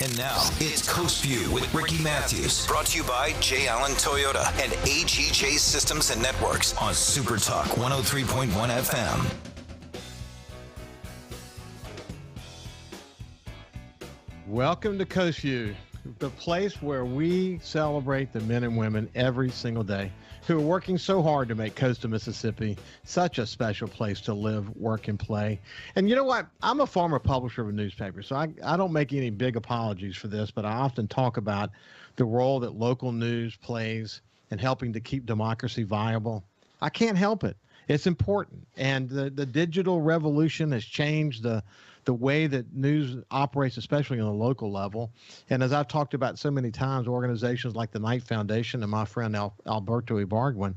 And now, it's Coast Vue with Ricky Mathews. Brought to you by J. Allen Toyota and AGJ Systems and Networks on SuperTalk 103.1 FM. Welcome to Coast Vue, the place where we celebrate the men and women every single day who are working so hard to make coastal Mississippi such a special place to live, work, and play. And you know what? I'm a former publisher of a newspaper, so I don't make any big apologies for this, but I often talk about the role that local news plays in helping to keep democracy viable. I can't help it. It's important. And the digital revolution has changed the way that news operates, especially on the local level. And as I've talked about so many times, organizations like the Knight Foundation and my friend Alberto Ibargüen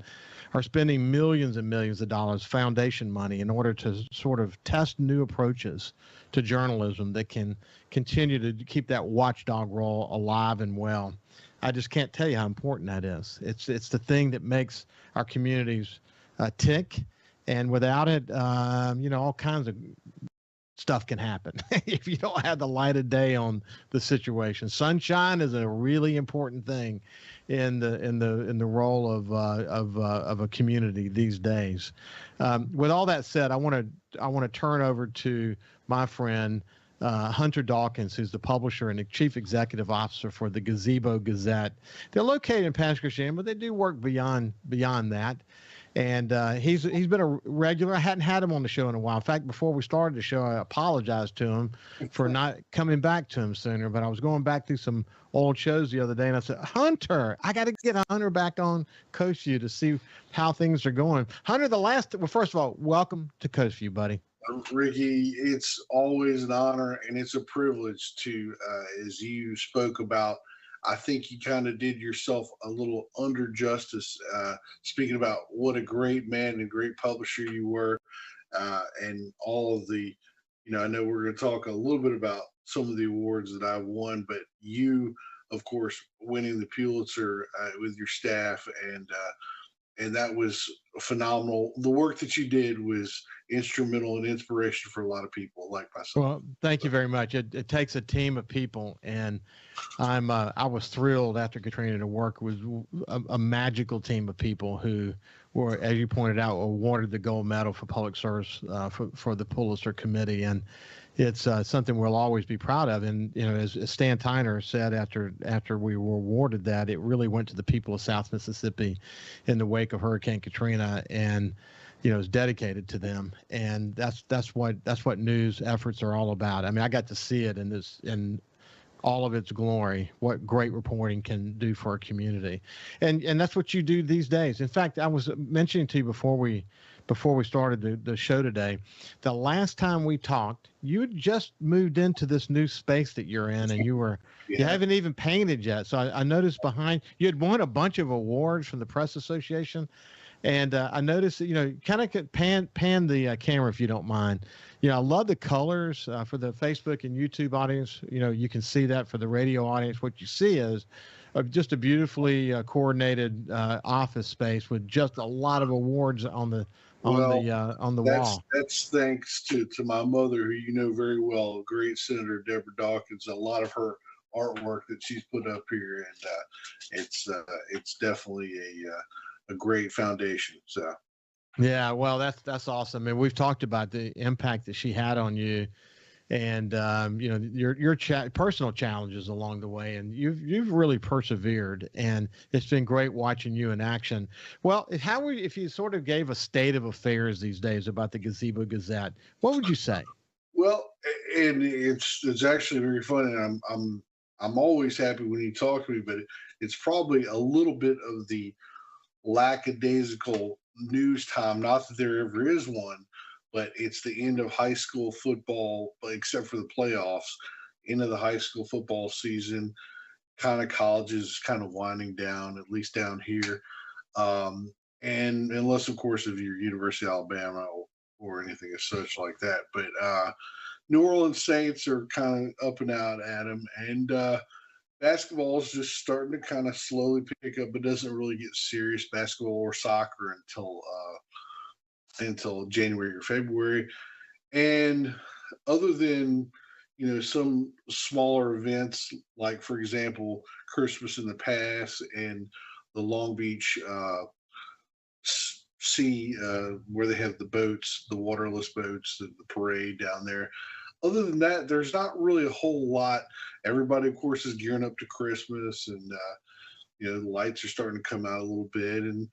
are spending millions and millions of dollars foundation money in order to sort of test new approaches to journalism that can continue to keep that watchdog role alive and well. I just can't tell you how important that is. It's the thing that makes our communities tick. And without it, all kinds of stuff can happen if you don't have the light of day on the situation. Sunshine is a really important thing in the role of a community these days. With all that said, I want to turn over to my friend Hunter Dawkins, who's the publisher and the chief executive officer for the Gazebo Gazette. They're located in Pass Christian, but they do work beyond that. And he's been a regular. I hadn't had him on the show in a while. In fact, before we started the show, I apologized to him for not coming back to him sooner. But I was going back through some old shows the other day, and I said, Hunter, I got to get Hunter back on Coast Vue to see how things are going. Hunter, first of all, welcome to Coast Vue, buddy. Ricky, it's always an honor and it's a privilege to, as you spoke about, I think you kind of did yourself a little under justice, speaking about what a great man and great publisher you were, and all of the, I know we're going to talk a little bit about some of the awards that I've won, but you, of course, winning the Pulitzer with your staff, and that was phenomenal. The work that you did was instrumental and inspiration for a lot of people like myself. Well, thank you very much. It takes a team of people, and I was thrilled after Katrina to work with a magical team of people who were, as you pointed out, awarded the gold medal for public service for the Pulitzer Committee, and it's something we'll always be proud of. And as Stan Tyner said after we were awarded that, it really went to the people of South Mississippi in the wake of Hurricane Katrina, and is dedicated to them. And that's what news efforts are all about. I mean, I got to see it in all of its glory, what great reporting can do for a community. And that's what you do these days. In fact, I was mentioning to you before we started the show today, the last time we talked, you had just moved into this new space that you're in, and you haven't even painted yet. So I noticed behind you had won a bunch of awards from the Press Association. And I noticed that, kind of pan the camera if you don't mind. I love the colors for the Facebook and YouTube audience. You can see that. For the radio audience, what you see is just a beautifully coordinated office space with just a lot of awards on the wall. That's thanks to my mother, who you know very well, great Senator Deborah Dawkins. A lot of her artwork that she's put up here, and it's definitely a great foundation. So yeah, well, that's awesome. And we've talked about the impact that she had on you, and your personal challenges along the way, and you've really persevered, and it's been great watching you in action. Well, if you sort of gave a state of affairs these days about the Gazebo Gazette, what would you say? Well, and it's actually very funny. And I'm always happy when you talk to me, but it's probably a little bit of the lackadaisical news time. Not that there ever is one, but it's the end of high school football, except for the playoffs, end of the high school football season. Kind of colleges kind of winding down, at least down here. And unless, of course, if you're University of Alabama or anything as such like that. But New Orleans Saints are kind of up and out at them. And basketball is just starting to kind of slowly pick up, but doesn't really get serious basketball or soccer until January or February. And other than, some smaller events, like for example, Christmas in the past and the Long Beach sea, where they have the boats, the waterless boats, the parade down there. Other than that, there's not really a whole lot. Everybody, of course, is gearing up to Christmas, and the lights are starting to come out a little bit, and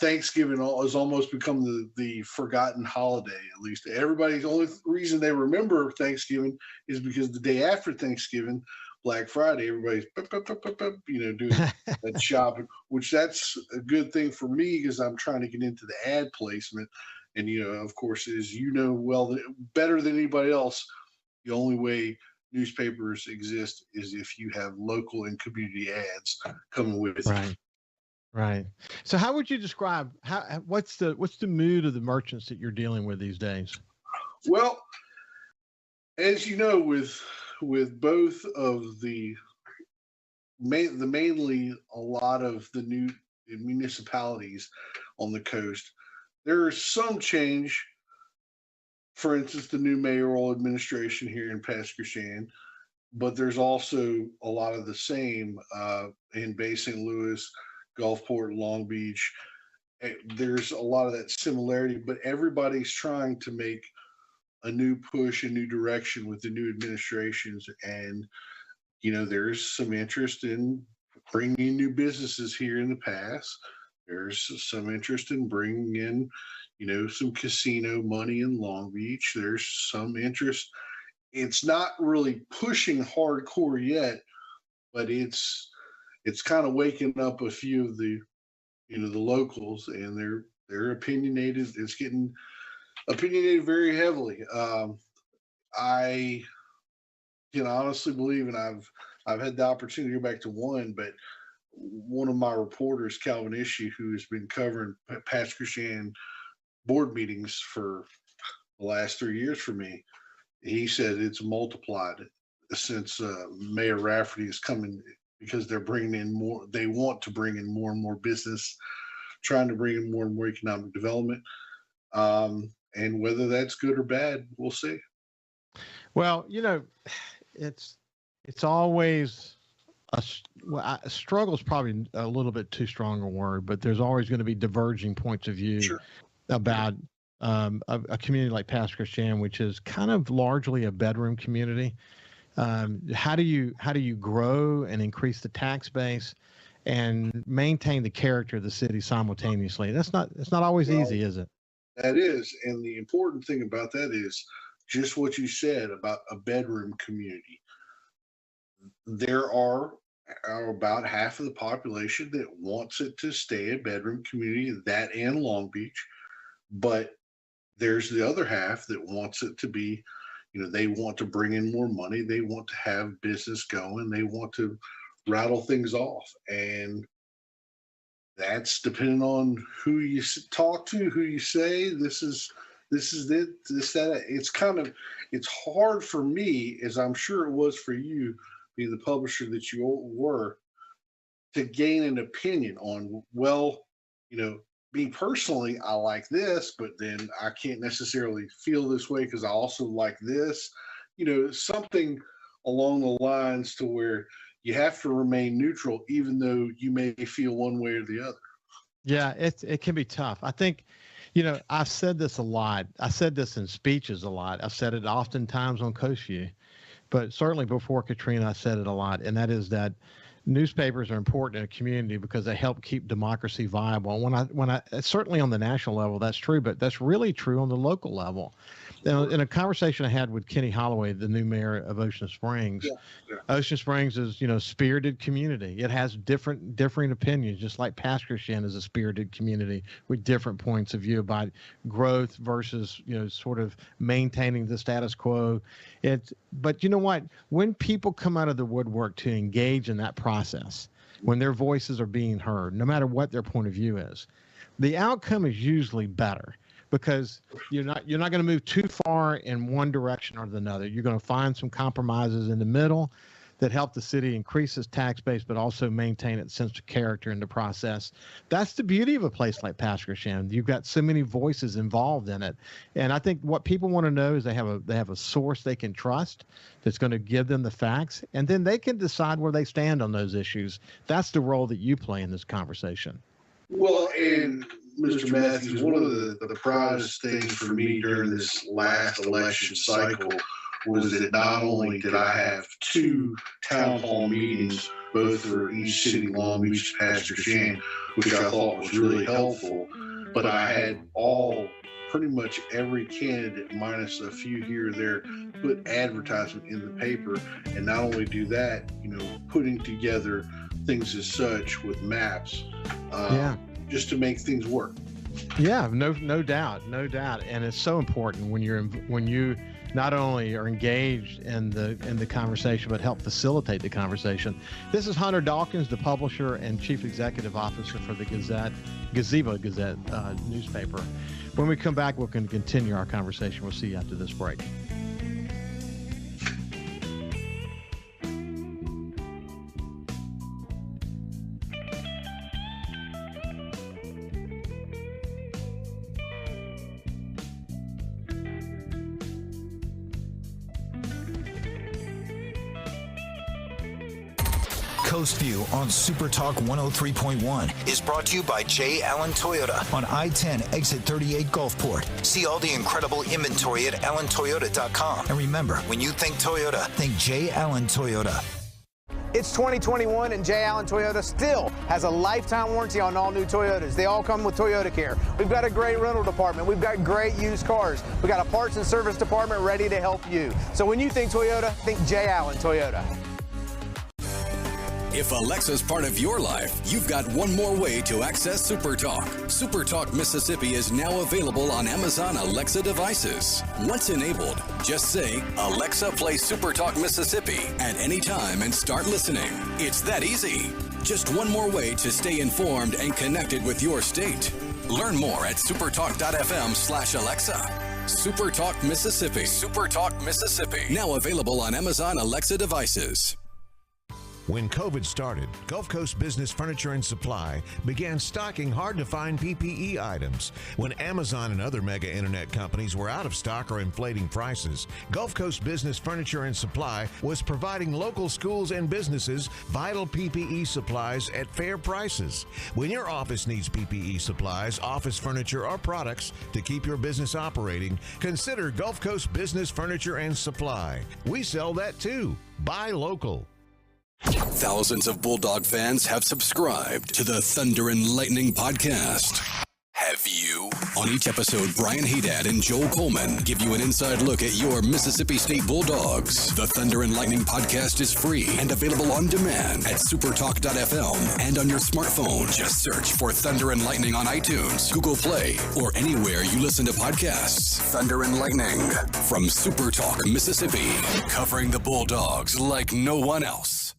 Thanksgiving has almost become the forgotten holiday. At least everybody's only reason they remember Thanksgiving is because the day after Thanksgiving, Black Friday, everybody's doing that shopping, which that's a good thing for me because I'm trying to get into the ad placement. And of course, as well, better than anybody else, the only way newspapers exist is if you have local and community ads coming with it. Right. Right. So how would you describe what's the mood of the merchants that you're dealing with these days? Well, as you know, with both of mainly a lot of the new municipalities on the coast, there is some change. For instance, the new mayoral administration here in Pascagoula, but there's also a lot of the same in Bay St. Louis, Gulfport, Long Beach. There's a lot of that similarity, but everybody's trying to make a new push, a new direction with the new administrations. And, there's some interest in bringing new businesses here in the past. There's some interest in bringing in, some casino money in Long Beach. There's some interest. It's not really pushing hardcore yet, but it's kind of waking up a few of the locals, and they're opinionated. It's getting opinionated very heavily. I can honestly believe, and I've had the opportunity to go back to one of my reporters, Calvin Ishii, who has been covering Pascagoula board meetings for the last 3 years for me, he said it's multiplied since Mayor Rafferty is coming, because they're bringing in more. They want to bring in more and more business, trying to bring in more and more economic development. And whether that's good or bad, we'll see. Well, it's always a struggle is probably a little bit too strong a word, but there's always going to be diverging points of view about a community like Pascagoula, which is kind of largely a bedroom community. How do you grow and increase the tax base and maintain the character of the city simultaneously? It's not always easy, is it? That is, and the important thing about that is just what you said about a bedroom community. There are about half of the population that wants it to stay a bedroom community, that and Long Beach, but there's the other half that wants it to be, they want to bring in more money. They want to have business going. They want to rattle things off. And that's depending on who you talk to, who you say, this is it, that. It's hard for me, as I'm sure it was for you, being the publisher that you were, to gain an opinion on, me personally, I like this, but then I can't necessarily feel this way because I also like this, something along the lines to where you have to remain neutral, even though you may feel one way or the other. Yeah, it can be tough. I think, I've said this a lot. I said this in speeches a lot. I've said it oftentimes on Coast Vue, but certainly before Katrina, I said it a lot. And that is that newspapers are important in a community because they help keep democracy viable. When I certainly on the national level, that's true, but that's really true on the local level. Now, in a conversation I had with Kenny Holloway, the new mayor of Ocean Springs, Ocean Springs is, spirited community. It has differing opinions, just like Pascagoula is a spirited community with different points of view about growth versus, sort of maintaining the status quo. But you know what? When people come out of the woodwork to engage in that process, when their voices are being heard, no matter what their point of view is, the outcome is usually better. Because you're not going to move too far in one direction or another. You're going to find some compromises in the middle that help the city increase its tax base, but also maintain its sense of character in the process. That's the beauty of a place like Pasquarsham. You've got so many voices involved in it. And I think what people want to know is they have a source they can trust that's going to give them the facts, and then they can decide where they stand on those issues. That's the role that you play in this conversation. Well, and Mr. Mathews, one of the proudest things for me during this last election cycle was that not only did I have 2 town hall meetings, both for East City, Long Beach, Pasquarsham, which I thought was really helpful, but I had pretty much every candidate, minus a few here or there, put advertisement in the paper. And not only do that, putting together things as such with maps, just to make things work. Yeah, no doubt. And it's so important when you not only are engaged in the conversation, but help facilitate the conversation. This is Hunter Dawkins, the publisher and chief executive officer for the Gazebo Gazette newspaper. When we come back, we're going to continue our conversation. We'll see you after this break. Coast View on SuperTalk 103.1 is brought to you by J. Allen Toyota on I-10 exit 38 Gulfport. See all the incredible inventory at allentoyota.com. And remember, when you think Toyota, think J. Allen Toyota. It's 2021 and J. Allen Toyota still has a lifetime warranty on all new Toyotas. They all come with Toyota Care. We've got a great rental department. We've got great used cars. We've got a parts and service department ready to help you. So when you think Toyota, think J. Allen Toyota. If Alexa's part of your life, you've got one more way to access SuperTalk. SuperTalk Mississippi is now available on Amazon Alexa devices. Once enabled, just say, Alexa, play SuperTalk Mississippi at any time and start listening. It's that easy. Just one more way to stay informed and connected with your state. Learn more at supertalk.fm/Alexa. SuperTalk Mississippi. SuperTalk Mississippi. Now available on Amazon Alexa devices. When COVID started, Gulf Coast Business Furniture and Supply began stocking hard-to-find PPE items. When Amazon and other mega internet companies were out of stock or inflating prices, Gulf Coast Business Furniture and Supply was providing local schools and businesses vital PPE supplies at fair prices. When your office needs PPE supplies, office furniture, or products to keep your business operating, consider Gulf Coast Business Furniture and Supply. We sell that too. Buy local. Thousands of Bulldog fans have subscribed to the Thunder and Lightning podcast. Have you? On each episode, Brian Haydad and Joel Coleman give you an inside look at your Mississippi State Bulldogs. The Thunder and Lightning podcast is free and available on demand at supertalk.fm and on your smartphone. Just search for Thunder and Lightning on iTunes, Google Play, or anywhere you listen to podcasts. Thunder and Lightning from SuperTalk Mississippi, covering the Bulldogs like no one else.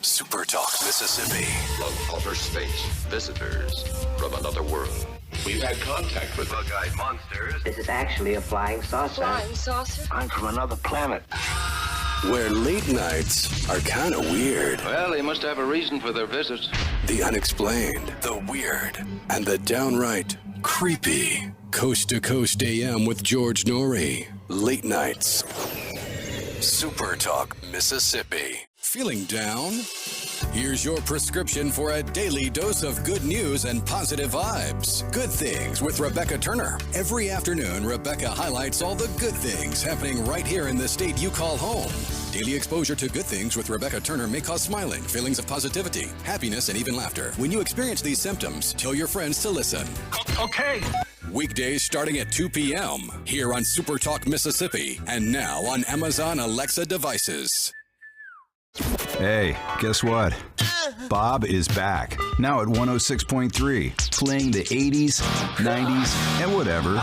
SuperTalk Mississippi. Of outer space, visitors from another world. We've had contact with bug-eyed monsters. This is actually a flying saucer. Flying saucer? I'm from another planet. Where late nights are kind of weird. Well, they must have a reason for their visit. The unexplained, the weird, and the downright creepy. Coast to Coast AM with George Norrie. Late nights. SuperTalk Mississippi. Feeling down? Here's your prescription for a daily dose of good news and positive vibes. Good Things with Rebecca Turner. Every afternoon, Rebecca highlights all the good things happening right here in the state you call home. Daily exposure to Good Things with Rebecca Turner may cause smiling, feelings of positivity, happiness, and even laughter. When you experience these symptoms, tell your friends to listen. Okay. Weekdays starting at 2 p.m. here on SuperTalk Mississippi and now on Amazon Alexa devices. Hey, guess what? Bob is back, now at 106.3, playing the 80s, 90s, and whatever.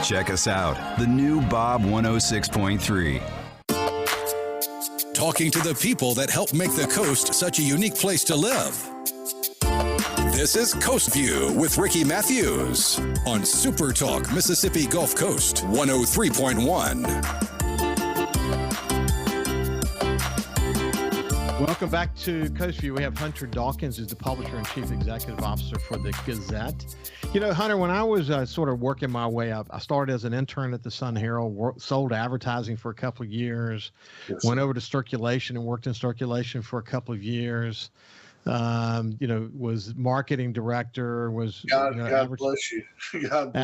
Check us out, the new Bob 106.3. Talking to the people that help make the coast such a unique place to live. This is Coast View with Ricky Mathews on SuperTalk Mississippi Gulf Coast 103.1. Welcome back to Coast Vue. We have Hunter Dawkins, who's the publisher and chief executive officer for the Gazette. You know, Hunter, when I was sort of working my way up, I started as an intern at the Sun Herald, sold advertising for a couple of years, went over to circulation and worked in circulation for a couple of years. You know, was marketing director, was God bless you. God bless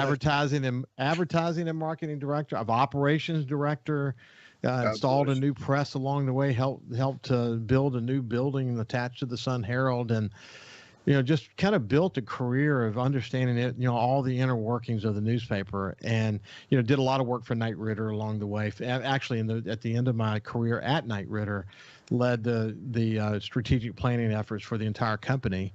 advertising and marketing director, of operations director. Installed a new press along the way, helped to build a new building attached to the Sun Herald, and you know, just kind of built a career of understanding it, you know, all the inner workings of the newspaper, and you know, did a lot of work for Knight Ridder along the way. Actually, at the end of my career at Knight Ridder, led the strategic planning efforts for the entire company,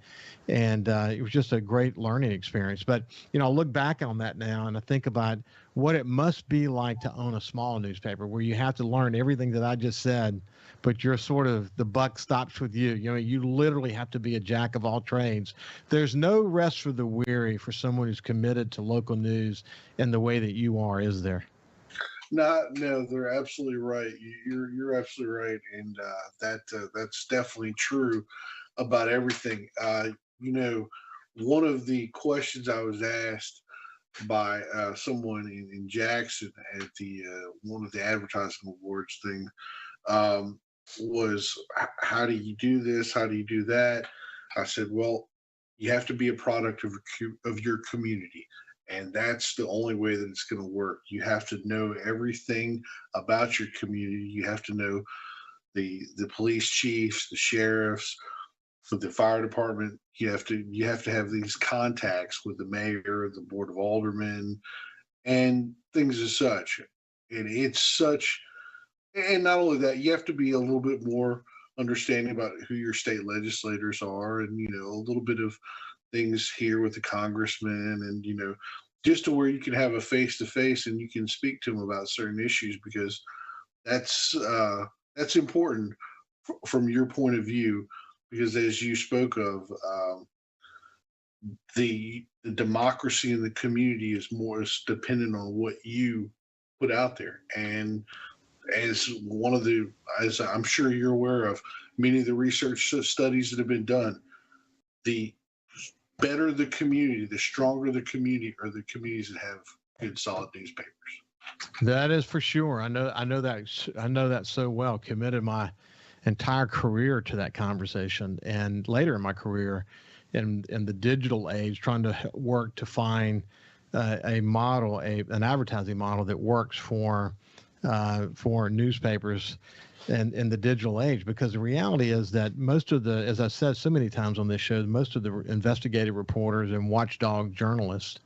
and it was just a great learning experience. But you know, I look back on that now and I think about what it must be like to own a small newspaper where you have to learn everything that I just said, but you're sort of, the buck stops with you. You know, you literally have to be a jack of all trades. There's no rest for the weary for someone who's committed to local news in the way that you are, is there? No, they're absolutely right. You're absolutely right, and that's definitely true about everything. You know, one of the questions I was asked by someone in Jackson at the one of the advertising awards thing was, how do you do this? How do you do that? I said, well, you have to be a product of your community. And that's the only way that it's going to work. You have to know everything about your community. You have to know the police chiefs, the sheriffs, for the fire department. You have to have these contacts with the mayor, the board of aldermen, and things as such. And it's such, and not only that, you have to be a little bit more understanding about who your state legislators are, and you know, a little bit of things here with the congressman, and you know, just to where you can have a face-to-face and you can speak to them about certain issues, because that's important from your point of view, because as you spoke of, the democracy in the community is dependent on what you put out there. And as I'm sure you're aware of, many of the research studies that have been done, the better the community, the stronger the community, are the communities that have good, solid newspapers. That is for sure. I know that so well. Committed my entire career to that conversation, and later in my career, in the digital age, trying to work to find a model, an advertising model that works for newspapers and in the digital age, because the reality is that most of the, as I said so many times on this show, most of the investigative reporters and watchdog journalists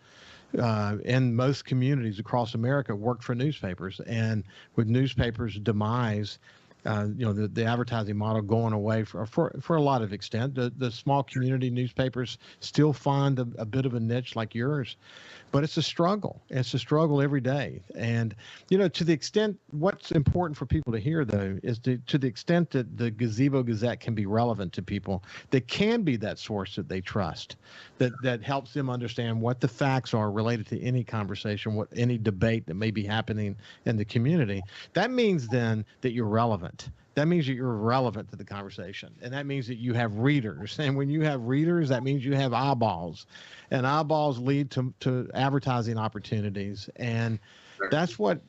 in most communities across America work for newspapers. And with newspapers' demise, you know, the advertising model going away for a lot of extent, the small community newspapers still find a bit of a niche like yours, but it's a struggle. It's a struggle every day. And, you know, to the extent, what's important for people to hear, though, is to the extent that the Gazebo Gazette can be relevant to people, that can be that source that they trust, that helps them understand what the facts are related to any conversation, any debate that may be happening in the community. That means then that you're relevant. That means that you're relevant to the conversation. And that means that you have readers. And when you have readers, that means you have eyeballs. And eyeballs lead to advertising opportunities. And that's what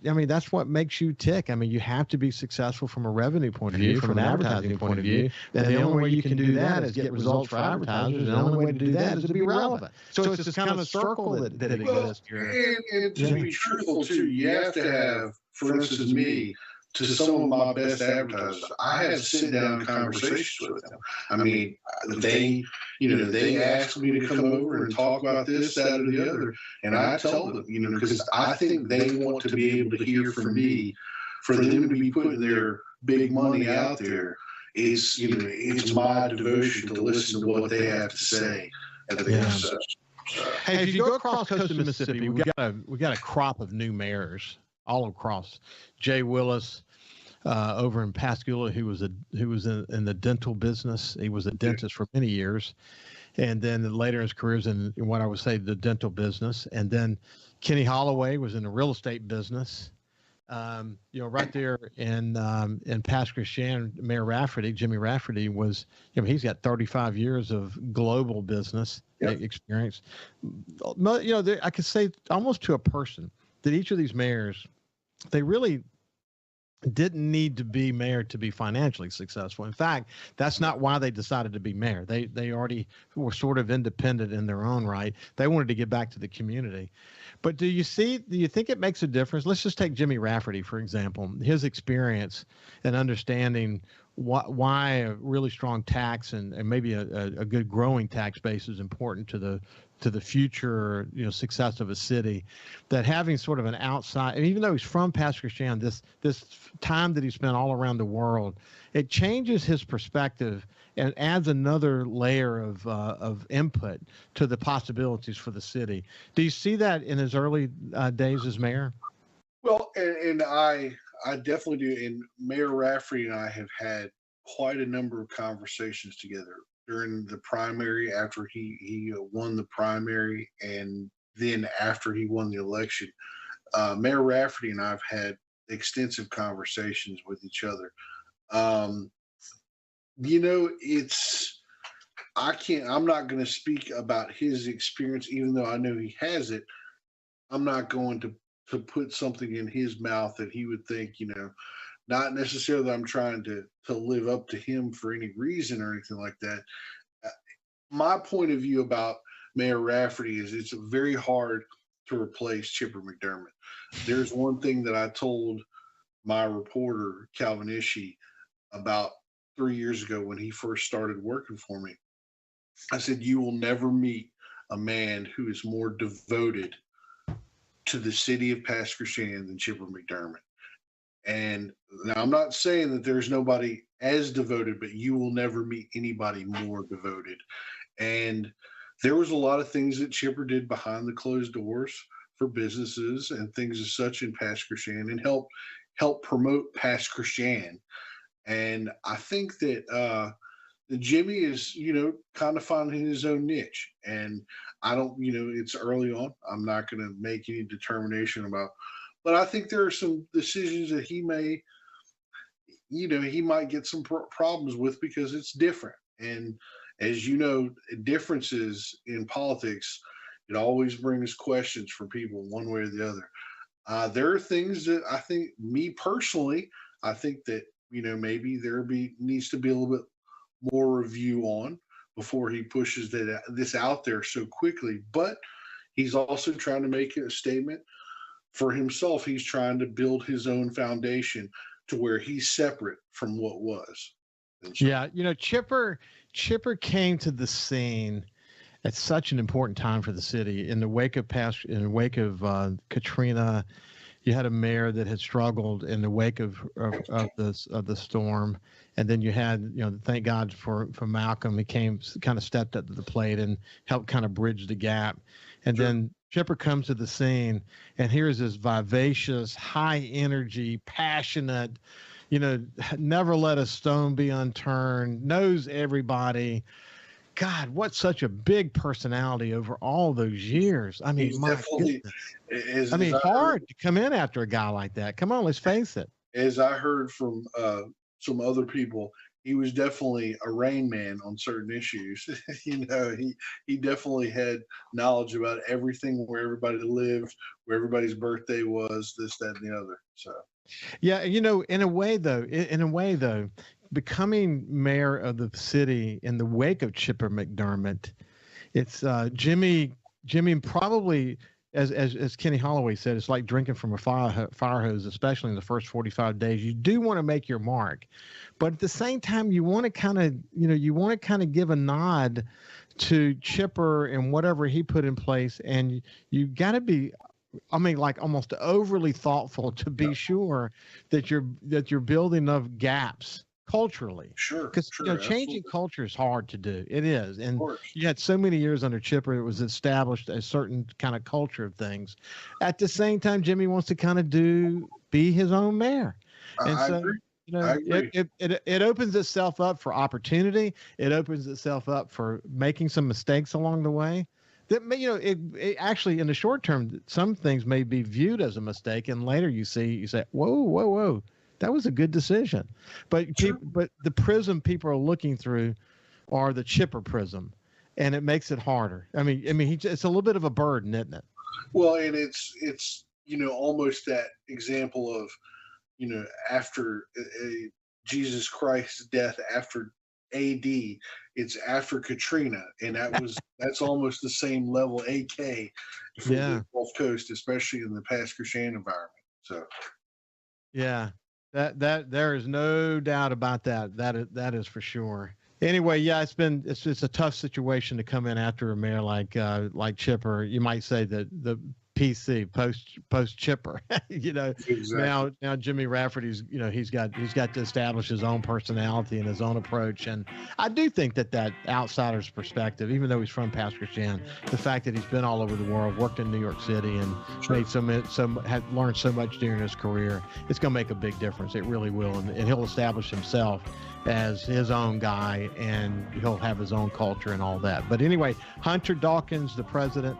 makes you tick. I mean, you have to be successful from a revenue point of view, from an advertising point of view. And the only way you can do that is get results for advertisers. And the only way to do that is to be relevant. So it's this kind of circle that exists here. And to be truthful, too, you have to have, for instance, me, to some of my best advertisers, I have sit-down conversations with them. I mean, they ask me to come over and talk about this, that, or the other, and I tell them, you know, because I think they want to be able to hear from me. For them to be putting their big money out there, it's my devotion to listen to what they have to say at the concession. Hey, if you go across coast of Mississippi, we got a crop of new mayors all across. Jay Willis over in Pascagoula, who was in the dental business. He was a dentist for many years, and then later in his career was in what I would say the dental business. And then Kenny Holloway was in the real estate business. Right there in Pass Christian, Mayor Rafferty, Jimmy Rafferty was, he's got 35 years of global business experience. I could say almost to a person that each of these mayors, they really didn't need to be mayor to be financially successful. In fact, that's not why they decided to be mayor. They already were sort of independent in their own right. They wanted to give back to the community. But do you think it makes a difference? Let's just take Jimmy Rafferty, for example, his experience and understanding why a really strong tax and maybe a good growing tax base is important to the future, success of a city. That having sort of an outside, and even though he's from Pass Christian, this time that he spent all around the world, it changes his perspective and adds another layer of input to the possibilities for the city. Do you see that in his early days as mayor? Well, and I definitely do. And Mayor Rafferty and I have had quite a number of conversations together during the primary, after he won the primary, and then after he won the election. Mayor Rafferty and I have had extensive conversations with each other. I'm not going to speak about his experience, even though I know he has it. I'm not going to put something in his mouth that he would think, not necessarily that I'm trying to live up to him for any reason or anything like that. My point of view about Mayor Rafferty is it's very hard to replace Chipper McDermott. There's one thing that I told my reporter, Calvin Ishii, about 3 years ago when he first started working for me. I said, you will never meet a man who is more devoted to the city of Pass Christian than Chipper McDermott. And now I'm not saying that there's nobody as devoted, but you will never meet anybody more devoted. And there was a lot of things that Chipper did behind the closed doors for businesses and things as such in Pass Christian, and help promote Pass Christian. And I think that Jimmy is, kind of finding his own niche. And I don't, it's early on. I'm not going to make any determination about, but I think there are some decisions that he may, he might get some problems with because it's different. And as you know, differences in politics, it always brings questions from people one way or the other. There are things that I think, me personally, I think that, maybe needs to be a little bit more review on before he pushes this out there so quickly. But he's also trying to make a statement for himself. He's trying to build his own foundation to where he's separate from what was. So, yeah, Chipper came to the scene at such an important time for the city. In the wake of Katrina, you had a mayor that had struggled in the wake of the storm, and then you had, thank God for Malcolm. He stepped up to the plate and helped kind of bridge the gap. And then Chipper comes to the scene, and here's this vivacious, high energy, passionate, never let a stone be unturned, knows everybody. God, what such a big personality over all those years. I mean, my goodness. Hard to come in after a guy like that. Come on, let's face it. As I heard from some other people, he was definitely a Rain Man on certain issues. He definitely had knowledge about everything, where everybody lived, where everybody's birthday was, this, that, and the other. So, yeah, in a way though, becoming mayor of the city in the wake of Chipper McDermott, it's Jimmy probably, as Kenny Holloway said, it's like drinking from a fire hose, especially in the first 45 days. You do want to make your mark, but at the same time, you want to kind of give a nod to Chipper and whatever he put in place, and you got to be, almost overly thoughtful to be sure that you're building enough gaps culturally. Sure. Because changing culture is hard to do. It is. And you had so many years under Chipper, it was established a certain kind of culture of things. At the same time, Jimmy wants to kind of be his own mayor. And I agree. It opens itself up for opportunity. It opens itself up for making some mistakes along the way. that may, it actually in the short term, some things may be viewed as a mistake, and later you say, whoa, that was a good decision. But but the prism people are looking through are the chipper prism, and it makes it harder. I mean, it's a little bit of a burden, isn't it? Well, and it's almost that example of after Jesus Christ's death after AD, it's after Katrina, and that's almost the same level AK for the Gulf Coast, especially in the Pass Christian environment. So yeah, that there is no doubt about that. That is for sure. Anyway, yeah, it's a tough situation to come in after a mayor like Chipper. You might say that the PC post Chipper. Exactly. Now Jimmy Rafferty's he's got to establish his own personality and his own approach, and I do think that outsider's perspective, even though he's from Pass Christian, the fact that he's been all over the world, worked in New York City, and had learned so much during his career, it's going to make a big difference. It really will, and he'll establish himself as his own guy, and he'll have his own culture and all that. But anyway, Hunter Dawkins, the president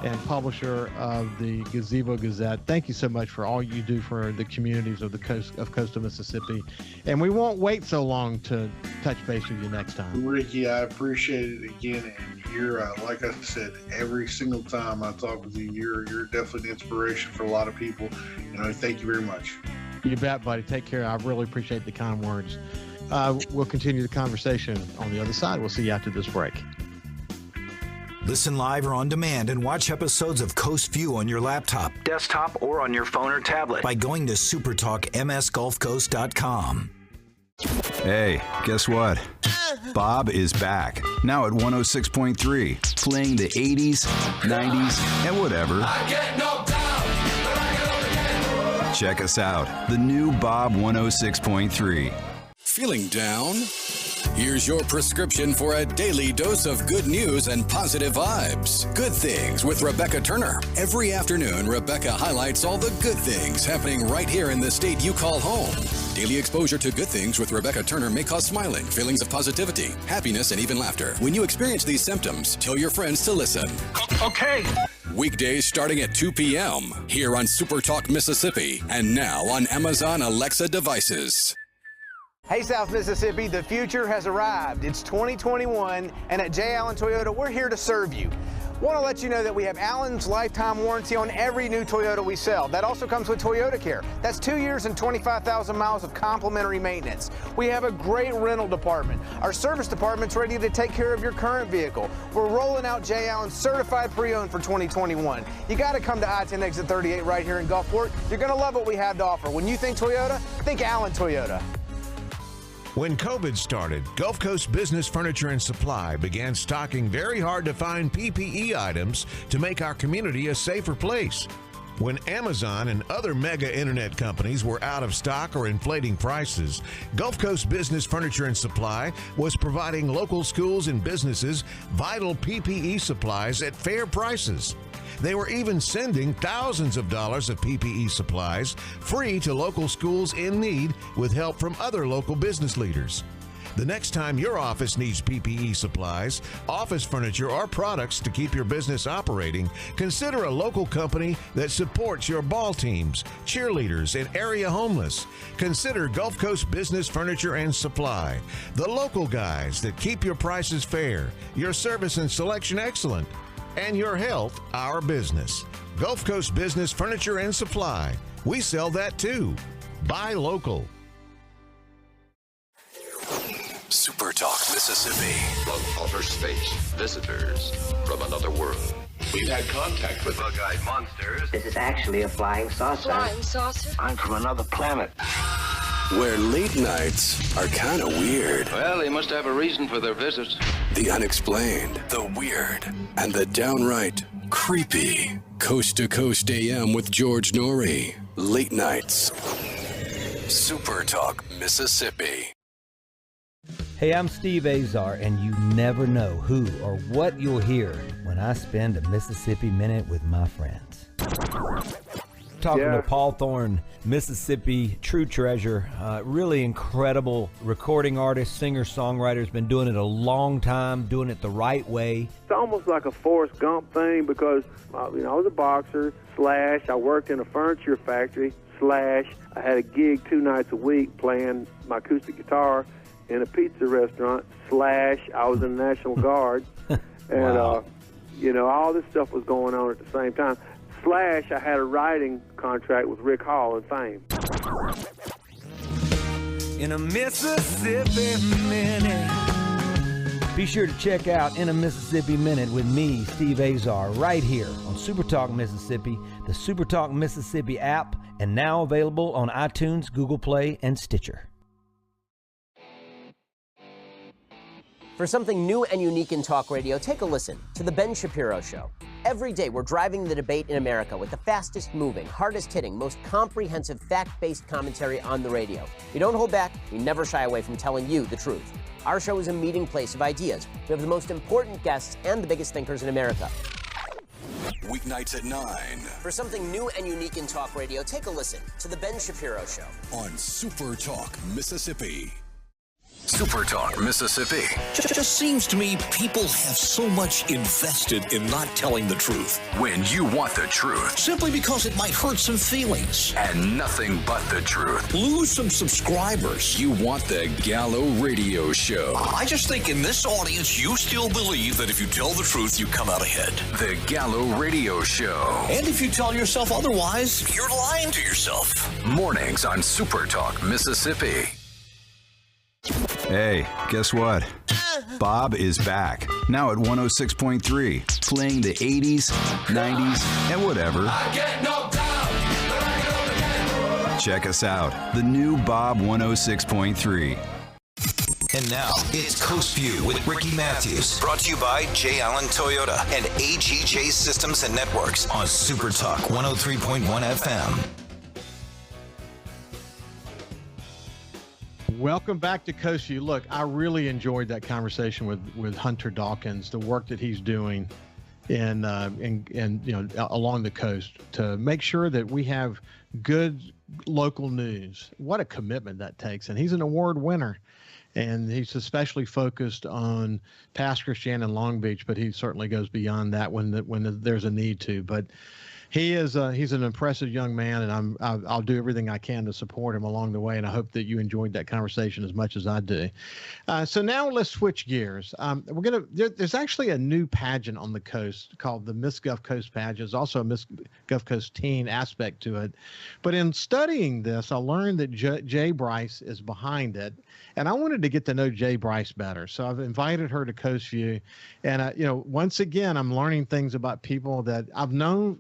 and publisher of the Gazebo Gazette, thank you so much for all you do for the communities of the coastal Mississippi. And we won't wait so long to touch base with you next time. Ricky, I appreciate it again. And you're, like I said, every single time I talk with you, you're definitely an inspiration for a lot of people. Thank you very much. You bet, buddy. Take care. I really appreciate the kind words. We'll continue the conversation on the other side. We'll see you after this break. Listen live or on demand and watch episodes of Coast Vue on your laptop, desktop, or on your phone or tablet by going to SuperTalkMSGulfCoast.com. Hey, guess what? Bob is back, now at 106.3, playing the 80s, 90s, and whatever. I get knocked down, but I get up again. Check us out, the new Bob 106.3. Feeling down? Here's your prescription for a daily dose of good news and positive vibes. Good Things with Rebecca Turner. Every afternoon, Rebecca highlights all the good things happening right here in the state you call home. Daily exposure to Good Things with Rebecca Turner may cause smiling, feelings of positivity, happiness, and even laughter. When you experience these symptoms, tell your friends to listen. Okay. Weekdays starting at 2 p.m. here on SuperTalk Mississippi and now on Amazon Alexa devices. Hey, South Mississippi, the future has arrived. It's 2021, and at J. Allen Toyota, we're here to serve you. Want to let you know that we have Allen's lifetime warranty on every new Toyota we sell. That also comes with Toyota Care. That's 2 years and 25,000 miles of complimentary maintenance. We have a great rental department. Our service department's ready to take care of your current vehicle. We're rolling out J. Allen certified pre-owned for 2021. You got to come to I-10 Exit 38 right here in Gulfport. You're going to love what we have to offer. When you think Toyota, think Allen Toyota. When COVID started, Gulf Coast Business Furniture and Supply began stocking very hard-to-find PPE items to make our community a safer place. When Amazon and other mega internet companies were out of stock or inflating prices, Gulf Coast Business Furniture and Supply was providing local schools and businesses vital PPE supplies at fair prices. They were even sending thousands of dollars of PPE supplies free to local schools in need with help from other local business leaders. The next time your office needs PPE supplies, office furniture, or products to keep your business operating, consider a local company that supports your ball teams, cheerleaders, and area homeless. Consider Gulf Coast Business Furniture and Supply, the local guys that keep your prices fair, your service and selection excellent, and your health our business. Gulf Coast Business Furniture and Supply. We sell that too. Buy local. SuperTalk Mississippi. From outer space, visitors from another world. We've had contact with bug-eyed monsters. This is actually a flying saucer. Flying saucer? I'm from another planet. Where late nights are kind of weird. Well, they must have a reason for their visit. The unexplained, the weird, and the downright creepy. Coast to Coast AM with George Norrie. Late nights. SuperTalk Mississippi. Hey, I'm Steve Azar, and you never know who or what you'll hear when I spend a Mississippi Minute with my friends. Talking to Paul Thorne, Mississippi true treasure, really incredible recording artist, singer, songwriter. Has been doing it a long time, doing it the right way. It's almost like a Forrest Gump thing because I was a boxer / I worked in a furniture factory / I had a gig 2 nights a week playing my acoustic guitar in a pizza restaurant / I was in the National Guard, and Wow. All this stuff was going on at the same time. / I had a writing contract with Rick Hall and Fame. In a Mississippi Minute. Be sure to check out In a Mississippi Minute with me, Steve Azar, right here on SuperTalk Mississippi, the SuperTalk Mississippi app, and now available on iTunes, Google Play, and Stitcher. For something new and unique in talk radio, take a listen to The Ben Shapiro Show. Every day, we're driving the debate in America with the fastest moving, hardest hitting, most comprehensive, fact-based commentary on the radio. We don't hold back. We never shy away from telling you the truth. Our show is a meeting place of ideas. We have the most important guests and the biggest thinkers in America. Weeknights at 9 For something new and unique in talk radio, take a listen to The Ben Shapiro Show on SuperTalk Mississippi. SuperTalk Mississippi. Just seems to me people have so much invested in not telling the truth. When you want the truth. Simply because it might hurt some feelings. And nothing but the truth. Lose some subscribers. You want the Gallo Radio Show. I just think in this audience, you still believe that if you tell the truth, you come out ahead. The Gallo Radio Show. And if you tell yourself otherwise, you're lying to yourself. Mornings on SuperTalk Mississippi. Hey, guess what? Bob is back, now at 106.3, playing the 80s, 90s, and whatever. Check us out, the new Bob 106.3. And now, it's Coast View with Ricky Mathews. Brought to you by J. Allen Toyota and AGJ Systems and Networks on SuperTalk 103.1 FM. Welcome back to Coast View. Look, I really enjoyed that conversation with Hunter Dawkins, the work that he's doing in along the coast to make sure that we have good local news. What a commitment that takes. And he's an award winner. And he's especially focused on Pass Christian and Long Beach, but he certainly goes beyond that when there's a need to. But he's an impressive young man, and I'll do everything I can to support him along the way. And I hope that you enjoyed that conversation as much as I do. So now let's switch gears. There's actually a new pageant on the coast called the Miss Gulf Coast pageant. There's also a Miss Gulf Coast teen aspect to it. But in studying this, I learned that Jaye Brice is behind it, and I wanted to get to know Jaye Brice better. So I've invited her to Coast View, and once again, I'm learning things about people that I've known,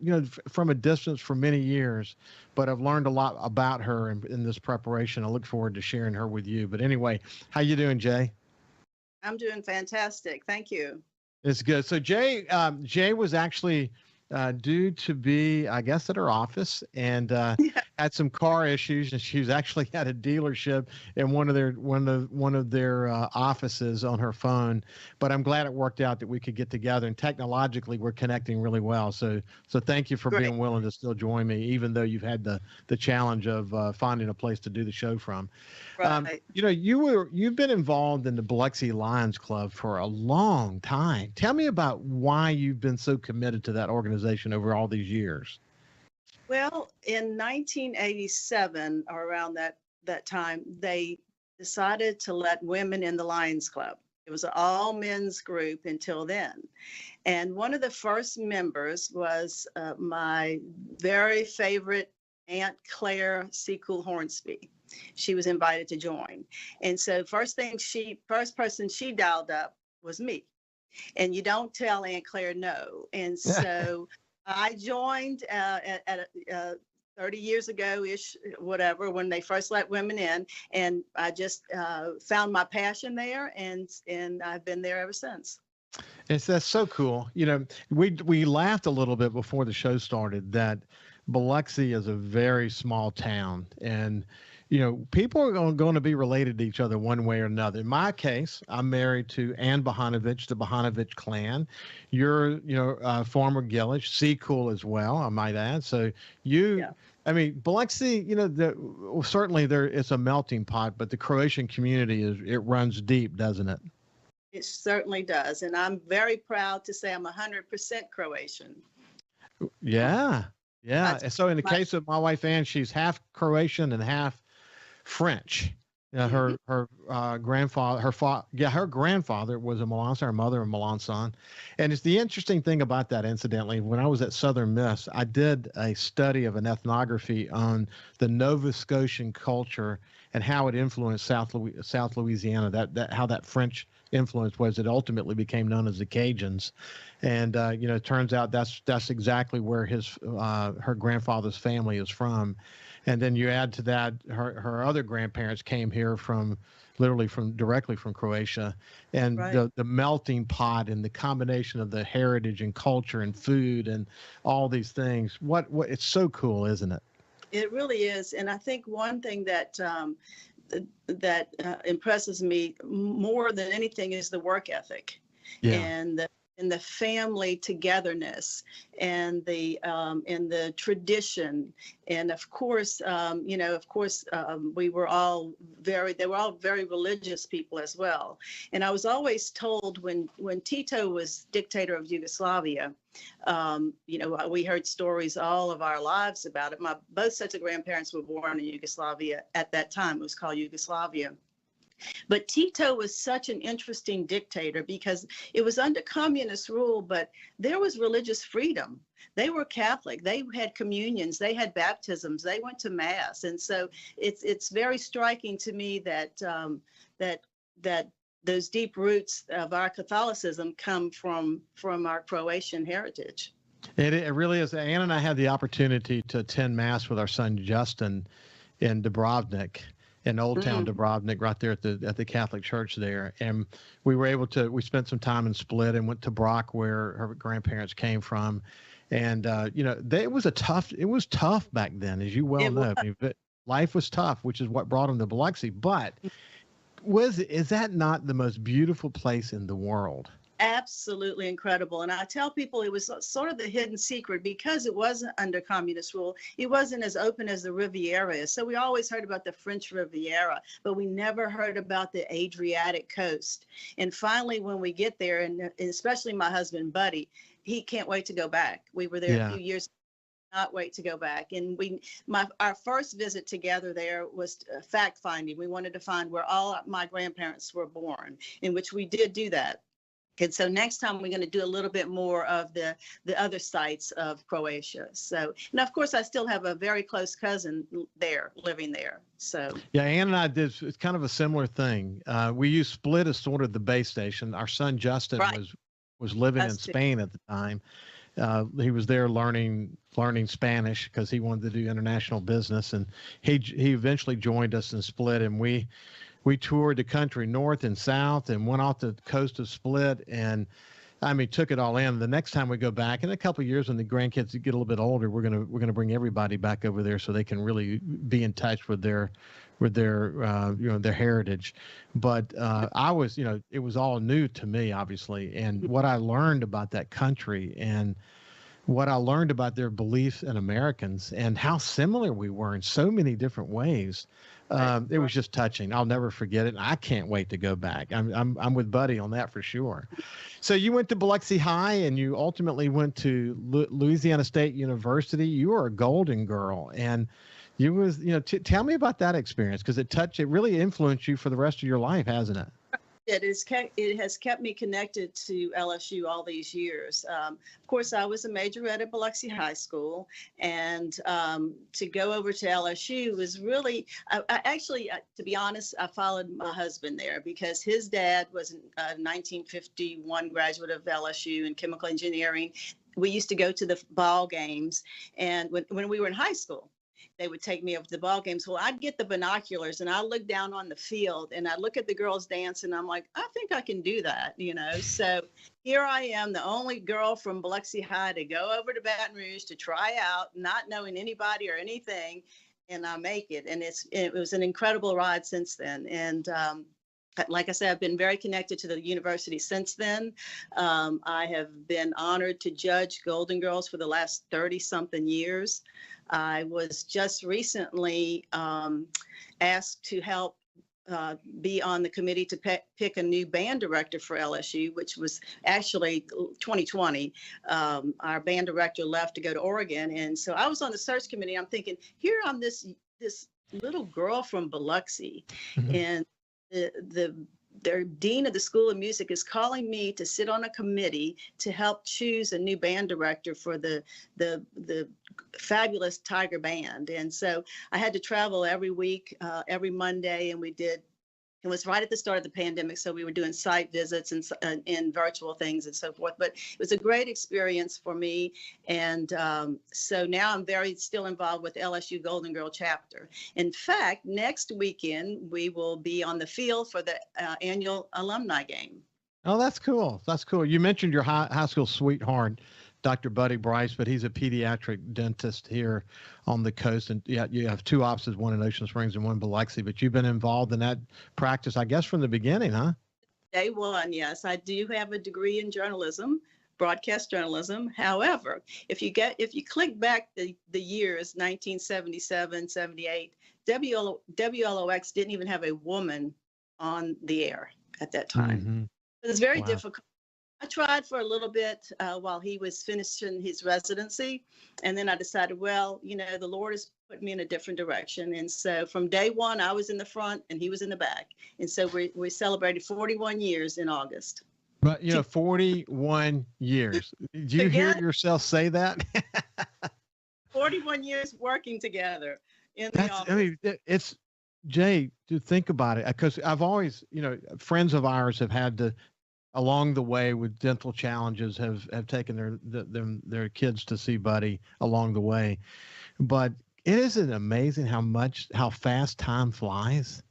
from a distance for many years, but I've learned a lot about her in this preparation. I look forward to sharing her with you. But anyway, how you doing, Jaye? I'm doing fantastic. Thank you. It's good. So Jaye was actually due to be, I guess, at her office and had some car issues, and she was actually at a dealership in one of their offices on her phone. But I'm glad it worked out that we could get together, and technologically we're connecting really well. So thank you for being willing to still join me, even though you've had the challenge of finding a place to do the show from. Right. You've been involved in the Biloxi Lions Club for a long time. Tell me about why you've been so committed to that organization over all these years. Well, in 1987, or around that time, they decided to let women in the Lions Club. It was an all men's group until then. And one of the first members was my very favorite Aunt Claire Seacool Hornsby. She was invited to join. And so first person she dialed up was me. And you don't tell Aunt Claire no. And so I joined at 30 years ago-ish, whatever, when they first let women in. And I just found my passion there, and I've been there ever since. That's so cool. We laughed a little bit before the show started that Biloxi is a very small town, and people are going to be related to each other one way or another. In my case, I'm married to Ann Bohanovich, the Bohanovich clan. You're, former Gillish, Seacool as well, I might add. So I mean, Biloxi, certainly it's a melting pot, but the Croatian community it runs deep, doesn't it? It certainly does. And I'm very proud to say I'm 100% Croatian. Yeah. Yeah. So in the case of my wife, Ann, she's half Croatian and half French. Her grandfather, her grandfather was a Melanson, her mother a Melanson. And it's the interesting thing about that, incidentally, when I was at Southern Miss, I did a study of an ethnography on the Nova Scotian culture and how it influenced South Louisiana, that how that French influence was. It ultimately became known as the Cajuns. And, it turns out that's exactly where her grandfather's family is from. And then you add to that, her other grandparents came here directly from Croatia, and the melting pot and the combination of the heritage and culture and food and all these things. What it's so cool, isn't it? It really is. And I think one thing that impresses me more than anything is the work ethic and the family togetherness and the tradition. And of course, they were all very religious people as well. And I was always told when Tito was dictator of Yugoslavia, we heard stories all of our lives about it. Both sets of grandparents were born in Yugoslavia at that time. It was called Yugoslavia. But Tito was such an interesting dictator because it was under communist rule, but there was religious freedom. They were Catholic. They had communions. They had baptisms. They went to mass. And so it's very striking to me that those deep roots of our Catholicism come from our Croatian heritage. It really is. Ann and I had the opportunity to attend mass with our son Justin in Dubrovnik. In Old Town Dubrovnik, right there at the Catholic Church there, and we spent some time in Split and went to Brock, where her grandparents came from, and it was tough back then, as you well know. I mean, life was tough, which is what brought them to Biloxi. But is that not the most beautiful place in the world? Absolutely incredible. And I tell people it was sort of the hidden secret because it wasn't under communist rule. It wasn't as open as the Riviera is. So we always heard about the French Riviera, but we never heard about the Adriatic coast. And finally, when we get there, and especially my husband, Buddy, he can't wait to go back. We were there a few years. Not wait to go back. And our first visit together there was fact finding. We wanted to find where all my grandparents were born, in which we did do that. And so next time we're going to do a little bit more of the other sites of Croatia. So, and of course, I still have a very close cousin there, living there. So yeah, Ann and I did. It's kind of a similar thing. We used Split as sort of the base station. Our son Justin was living in Spain at the time. He was there learning Spanish because he wanted to do international business, and he eventually joined us in Split, and we toured the country north and south and went off the coast of Split, and took it all in. The next time we go back in a couple of years, when the grandkids get a little bit older, we're gonna bring everybody back over there so they can really be in touch with their heritage. But I was, it was all new to me, obviously, and what I learned about that country and what I learned about their beliefs in Americans and how similar we were in so many different ways. It was just touching. I'll never forget it. I can't wait to go back. I'm with Buddy on that for sure. So you went to Biloxi High and you ultimately went to Louisiana State University. You were a Golden Girl, and you was, tell me about that experience, because it really influenced you for the rest of your life, hasn't it? It has kept me connected to LSU all these years. Of course, I was a majorette at Biloxi High School, and to go over to LSU was really, to be honest, I followed my husband there because his dad was a 1951 graduate of LSU in chemical engineering. We used to go to the ball games, and when we were in high school, they would take me over to the ball games. Well, I'd get the binoculars and I'd look down on the field and I'd look at the girls dance and I'm like, I think I can do that, So here I am, the only girl from Biloxi High to go over to Baton Rouge to try out, not knowing anybody or anything. and I make it. And it was an incredible ride since then. And like I said, I've been very connected to the university since then. I have been honored to judge Golden Girls for the last 30-something years. I was just recently asked to help be on the committee to pick a new band director for LSU, which was actually 2020. Our band director left to go to Oregon. And so I was on the search committee. I'm thinking, here I'm this little girl from Biloxi, and their dean of the School of Music is calling me to sit on a committee to help choose a new band director for the fabulous Tiger Band. And so I had to travel every week, every Monday, and it was right at the start of the pandemic, so we were doing site visits and virtual things and so forth. But it was a great experience for me, and so now I'm still involved with LSU Golden Girl chapter. In fact, next weekend we will be on the field for the annual alumni game. Oh, that's cool. That's cool. You mentioned your high school sweetheart, Dr. Buddy Brice, but he's a pediatric dentist here on the coast. And yeah, you have two offices, one in Ocean Springs and one in Biloxi, but you've been involved in that practice, I guess, from the beginning, huh? Day one, yes. I do have a degree in journalism, broadcast journalism. However, if you click back the years, 1977, 78, WLOX didn't even have a woman on the air at that time. Mm-hmm. It was very difficult. I tried for a little bit while he was finishing his residency. And then I decided, well, the Lord has put me in a different direction. And so from day one, I was in the front and he was in the back. And so we celebrated 41 years in August. But, 41 years. Do you hear yourself say that? 41 years working together in the office. I mean, it's, Jay, to think about it, because I've always, friends of ours have had to, along the way with dental challenges, have taken their kids to see Buddy along the way. But it isn't amazing how fast time flies.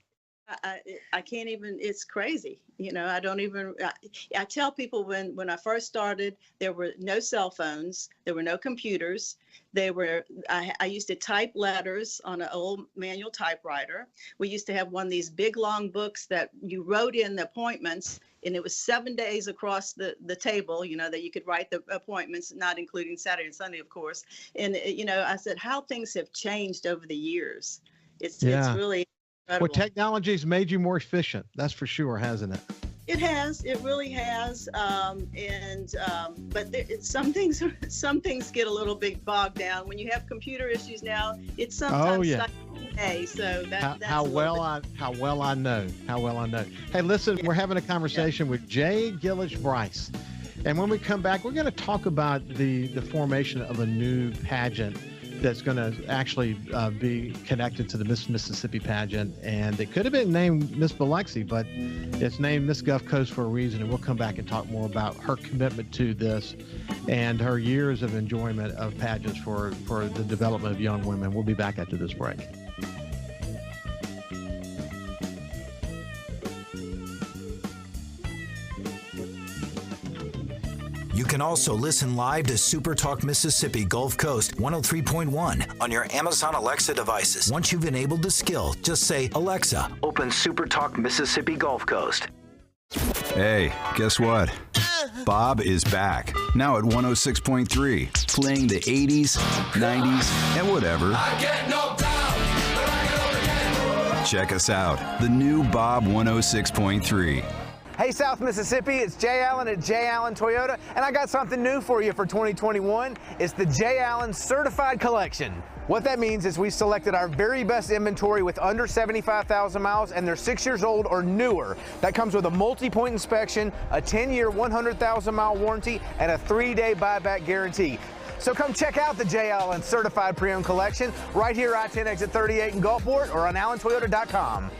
I can't even, it's crazy. I tell people when I first started, there were no cell phones, there were no computers. I used to type letters on an old manual typewriter. We used to have one of these big long books that you wrote in the appointments, and it was 7 days across the table, that you could write the appointments, not including Saturday and Sunday, of course. And, I said, how things have changed over the years. It's really incredible. Well, technology's made you more efficient. That's for sure, hasn't it? It has. It really has. But some things get a little bit bogged down. When you have computer issues now, it's sometimes stuck in a day. So that's how well I know. Hey, listen, we're having a conversation with Jaye Brice, and when we come back, we're going to talk about the formation of a new pageant that's going to actually be connected to the Miss Mississippi pageant. And it could have been named Miss Biloxi, but it's named Miss Gulf Coast for a reason. And we'll come back and talk more about her commitment to this and her years of enjoyment of pageants for the development of young women. We'll be back after this break. You can also listen live to SuperTalk Mississippi Gulf Coast 103.1 on your Amazon Alexa devices. Once you've enabled the skill, just say, Alexa, open SuperTalk Mississippi Gulf Coast. Hey, guess what? Bob is back, now at 106.3, playing the 80s, 90s, and whatever. I get knocked down, but I get up again. Check us out, the new Bob 106.3. Hey, South Mississippi, it's Jay Allen at Jay Allen Toyota, and I got something new for you for 2021. It's the Jay Allen Certified Collection. What that means is we selected our very best inventory with under 75,000 miles, and they're 6 years old or newer. That comes with a multi-point inspection, a 10-year, 100,000-mile warranty, and a 3-day buyback guarantee. So come check out the Jay Allen Certified Pre-Owned Collection right here, I-10 exit 38 in Gulfport, or on allentoyota.com.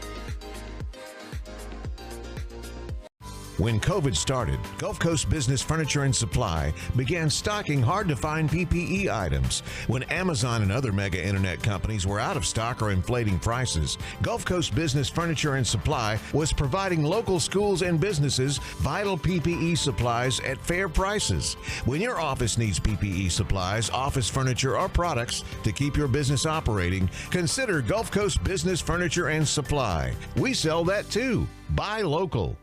When COVID started, Gulf Coast Business Furniture and Supply began stocking hard-to-find PPE items. When Amazon and other mega internet companies were out of stock or inflating prices, Gulf Coast Business Furniture and Supply was providing local schools and businesses vital PPE supplies at fair prices. When your office needs PPE supplies, office furniture, or products to keep your business operating, consider Gulf Coast Business Furniture and Supply. We sell that too. Buy local.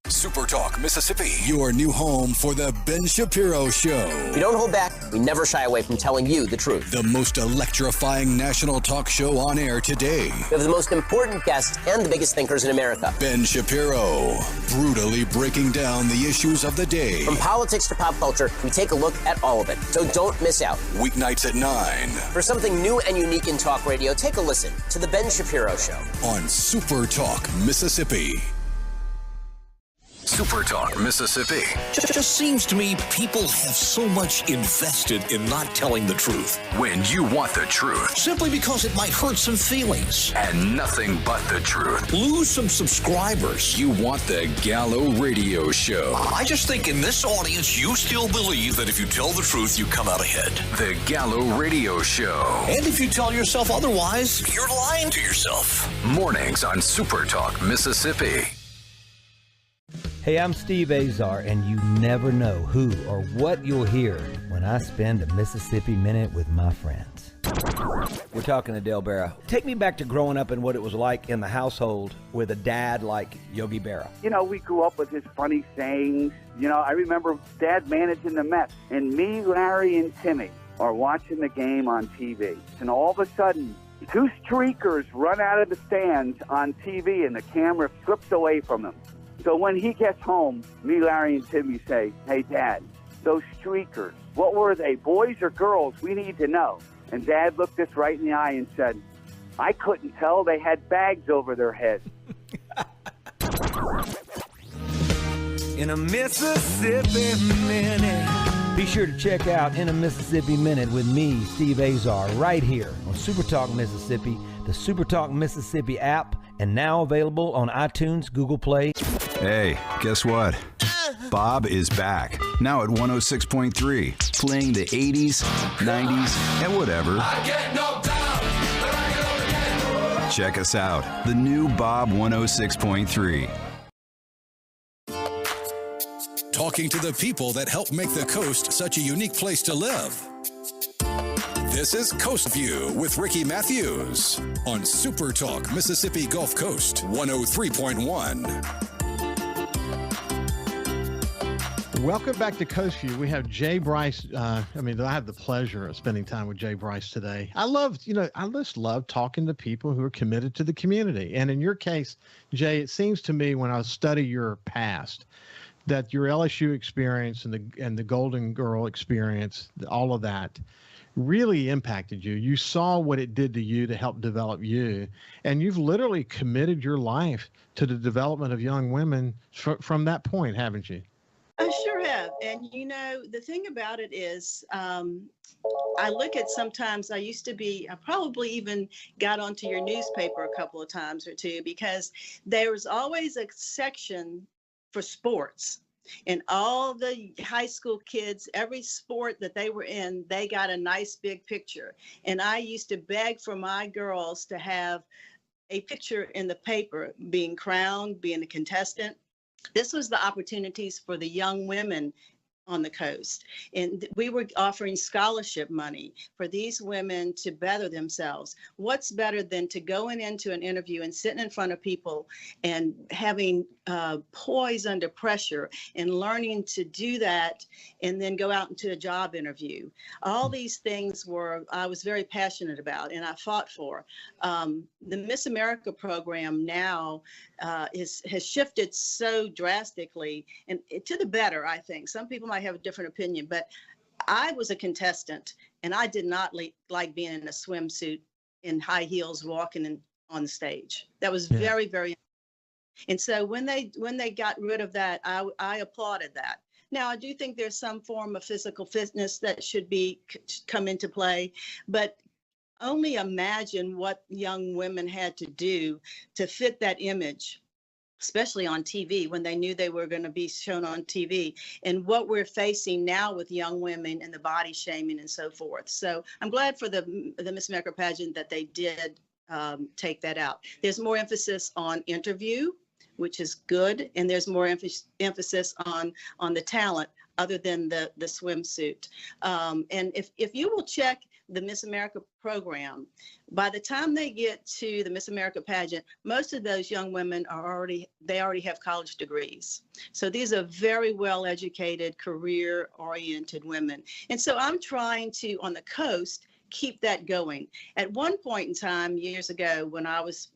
SuperTalk Mississippi, your new home for the Ben Shapiro Show. We don't hold back. We never shy away from telling you the truth. The most electrifying national talk show on air today. We have the most important guests and the biggest thinkers in America. Ben Shapiro, brutally breaking down the issues of the day. From politics to pop culture, we take a look at all of it. So don't miss out. Weeknights at 9. For something new and unique in talk radio, take a listen to The Ben Shapiro Show. On SuperTalk Mississippi. SuperTalk Mississippi. It just seems to me people have so much invested in not telling the truth. When you want the truth. Simply because it might hurt some feelings. And nothing but the truth. Lose some subscribers. You want the Gallo Radio Show. I just think in this audience, you still believe that if you tell the truth, you come out ahead. The Gallo Radio Show. And if you tell yourself otherwise, you're lying to yourself. Mornings on SuperTalk Mississippi. Hey, I'm Steve Azar, and you never know who or what you'll hear when I spend a Mississippi Minute with my friends. We're talking to Dale Berra. Take me back to growing up and what it was like in the household with a dad like Yogi Berra. You know, we grew up with his funny sayings. You know, I remember Dad managing the Mets, and me, Larry, and Timmy are watching the game on TV. And all of a sudden, two streakers run out of the stands on TV, and the camera flips away from them. So when he gets home, me, Larry, and Timmy say, "Hey, Dad, those streakers, what were they, boys or girls? We need to know." And Dad looked us right in the eye and said, "I couldn't tell. They had bags over their heads." In a Mississippi Minute. Be sure to check out In a Mississippi Minute with me, Steve Azar, right here on SuperTalk Mississippi, the SuperTalk Mississippi app, and now available on iTunes, Google Play. Hey, guess what? Bob is back, now at 106.3, playing the 80s, 90s, and whatever. Check us out, the new Bob 106.3. Talking to the people that help make the coast such a unique place to live. This is Coast Vue with Ricky Mathews on SuperTalk Mississippi Gulf Coast 103.1. Welcome back to Coast View. We have Jaye Brice. I have the pleasure of spending time with Jaye Brice today. I just love talking to people who are committed to the community. And in your case, Jay, it seems to me when I study your past that your LSU experience and the Golden Girl experience, all of that, really impacted you. You saw what it did to you to help develop you, and you've literally committed your life to the development of young women from that point, haven't you? I sure have. And, you know, the thing about it is I look at sometimes I probably even got onto your newspaper a couple of times or two because there was always a section for sports. And all the high school kids, every sport that they were in, they got a nice big picture. And I used to beg for my girls to have a picture in the paper, being crowned, being a contestant. This was the opportunities for the young women on the coast. And we were offering scholarship money for these women to better themselves. What's better than to going into an interview and sitting in front of people and having poise under pressure and learning to do that and then go out into a job interview. All these things I was very passionate about and I fought for. The Miss America program now has shifted so drastically and to the better, I think. Some people might have a different opinion, but I was a contestant and I did not like being in a swimsuit in high heels walking on the stage. That was very, very. And so when they got rid of that, I applauded that. Now, I do think there's some form of physical fitness that should come into play, but only imagine what young women had to do to fit that image especially on TV, when they knew they were going to be shown on TV, and what we're facing now with young women and the body shaming and so forth. So I'm glad for the Miss America pageant that they did take that out. There's more emphasis on interview, which is good, and there's more emphasis on the talent other than the swimsuit. And if you will check the Miss America program, by the time they get to the Miss America pageant, most of those young women already have college degrees. So these are very well-educated, career-oriented women. And so I'm trying to, on the coast, keep that going. At one point in time, years ago, when I was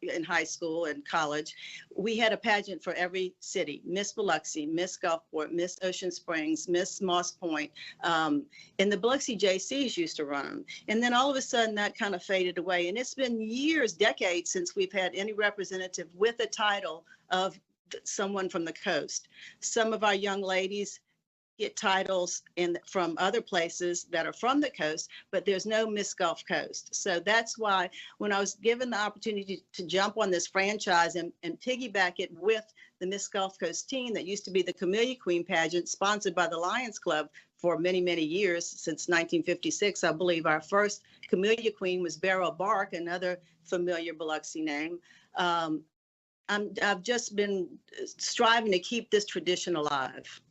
in high school and college, we had a pageant for every city: Miss Biloxi, Miss Gulfport, Miss Ocean Springs, Miss Moss Point, and the Biloxi JCs used to run them. And then all of a sudden that kind of faded away. And it's been years, decades, since we've had any representative with a title of someone from the coast. Some of our young ladies get titles from other places that are from the coast, but there's no Miss Gulf Coast. So that's why when I was given the opportunity to jump on this franchise and piggyback it with the Miss Gulf Coast team that used to be the Camellia Queen pageant sponsored by the Lions Club for many, many years, since 1956, I believe our first Camellia Queen was Beryl Bark, another familiar Biloxi name. I've just been striving to keep this tradition alive.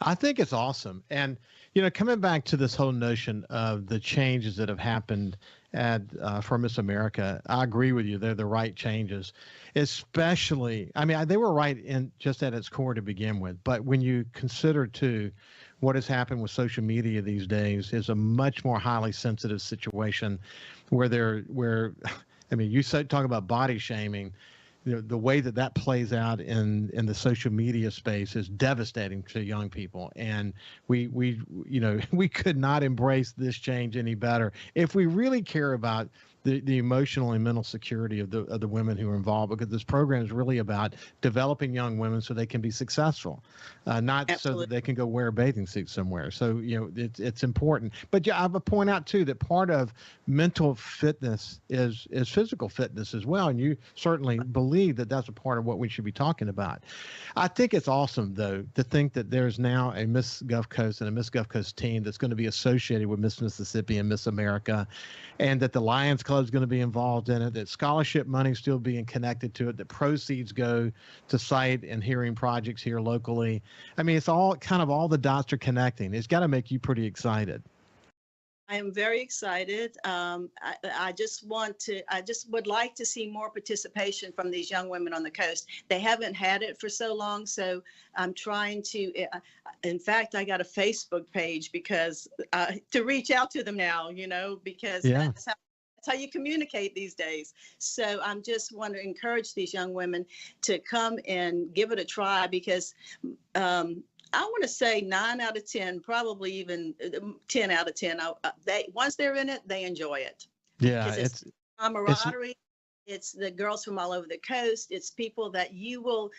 I think it's awesome. And, coming back to this whole notion of the changes that have happened for Miss America, I agree with you. They're the right changes, especially, they were right just at its core to begin with. But when you consider, too, what has happened with social media these days is a much more highly sensitive situation where you talk about body shaming. The way that plays out in the social media space is devastating to young people, and we could not embrace this change any better if we really care about the emotional and mental security of the women who are involved, because this program is really about developing young women so they can be successful, not Absolutely. So that they can go wear a bathing suit somewhere. So it's important. But I would point out too that part of mental fitness is physical fitness as well, and you certainly believe that that's a part of what we should be talking about. I think it's awesome though to think that there's now a Miss Gulf Coast and a Miss Gulf Coast team that's going to be associated with Miss Mississippi and Miss America, and that the Lions Club is going to be involved in it, that scholarship money is still being connected to it, that proceeds go to sight and hearing projects here locally. It's all the dots are connecting. It's got to make you pretty excited. I am very excited. I just would like to see more participation from these young women on the coast. They haven't had it for so long, so I'm trying to, in fact, I got a Facebook page because to reach out to them now, because that's how you communicate these days. So I'm just want to encourage these young women to come and give it a try, because I want to say 9 out of 10, probably even 10 out of 10. Once they're in it, they enjoy it. Yeah, it's camaraderie. It's the girls from all over the coast. It's people that you will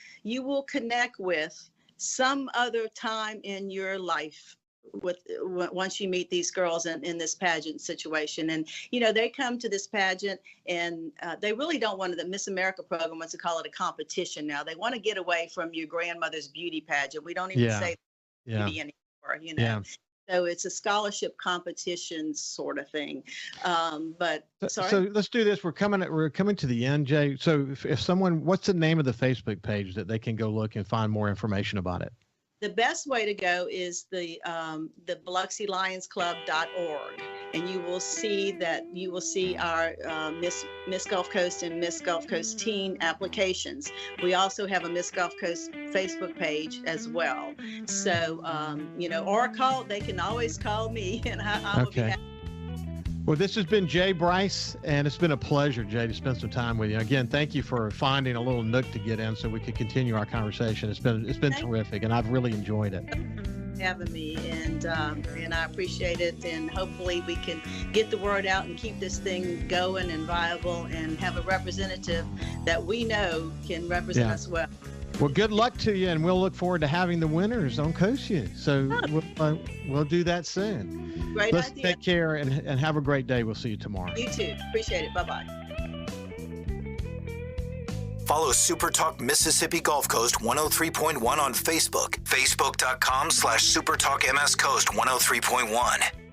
connect with some other time in your life once you meet these girls in this pageant situation. And they come to this pageant and they really don't want the Miss America program wants to call it a competition now. They want to get away from your grandmother's beauty pageant. We don't even say beauty anymore, So it's a scholarship competition sort of thing. So let's do this. We're coming to the end, Jay. So if someone, what's the name of the Facebook page that they can go look and find more information about it? The best way to go is the BiloxiLionsClub.org, and you will see our Miss Gulf Coast and Miss Gulf Coast teen applications. We also have a Miss Gulf Coast Facebook page as well. So or they can always call me, and I will be happy. Well, this has been Jaye Brice, and it's been a pleasure, Jay, to spend some time with you. Again, thank you for finding a little nook to get in so we could continue our conversation. It's been terrific, and I've really enjoyed it. Having me, and I appreciate it, and hopefully we can get the word out and keep this thing going and viable, and have a representative that we know can represent us well. Well, good luck to you, and we'll look forward to having the winners on Coast Vue. So we'll do that soon. Great Let's idea. Take care and have a great day. We'll see you tomorrow. You too. Appreciate it. Bye-bye. Follow SuperTalk Mississippi Gulf Coast 103.1 on Facebook. Facebook.com/SuperTalk MS Coast 103.1.